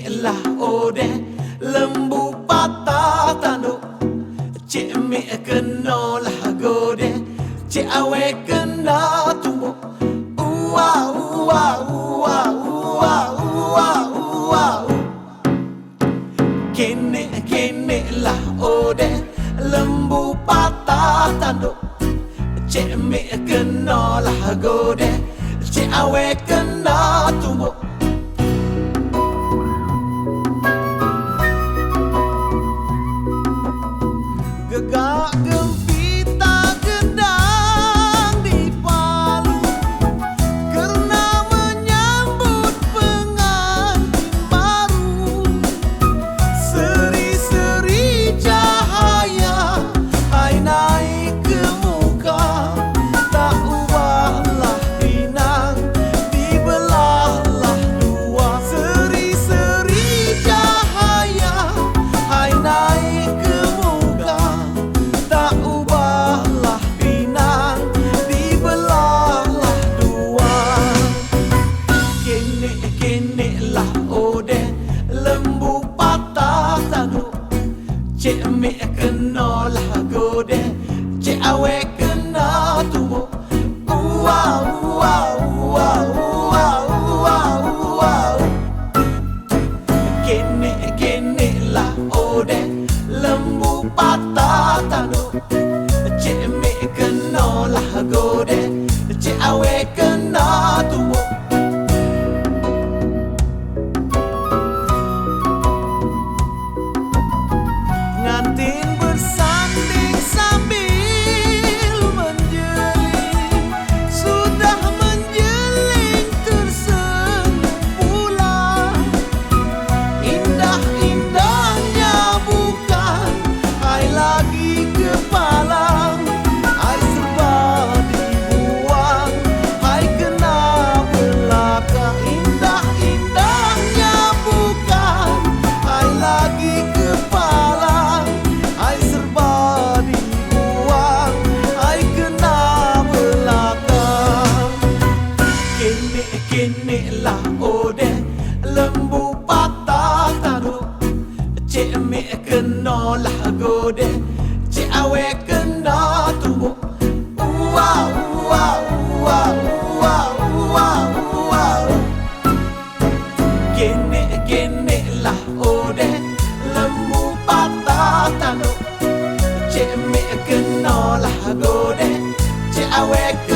lah ode lembu patah tanduk. Cik mi kena lah gode, cik awe kena tumbuk. Ua ua ua ua ua ua. Kene lah ode lembu patah tanduk. Cik mi kena lah gode, cik awe kena tumbuk. Gegak gempita gedang di Palu kerana menyambut pengantin baru. Seri-seri cahaya hai naik ke muka, tak ubahlah Pinang dibelahlah dua. Seri-seri cahaya hai naik ke muka, tak ubahlah Pinang dibelahlah dua. Kene lah ode lembu patah tanduk. Cik mi kena lah gode, cik awe kena tumbuk. Ua ua ua ua ua ua. Kene lah ode lembu patah tanduk. Cik mi kena lah gode, cik awe kena tumbuk. Ngantin bersanding sambil menjeling, sudah menjeling tersenyum pula. Indah-indahnya bukan hai lagi kepala, hai serba dibuang, hai kena belakang. Indah-indahnya bukan hai lagi kepala, hai serba dibuang, hai kena belakang. Kene lah ode lembu patah tanduk. Cik mi kena lah gode, cik awe kena tumbuk. Ua ua ua ua ua ua. Kene lah ode lembu patah tanduk. Cik mi kena lah gode, cik awe kena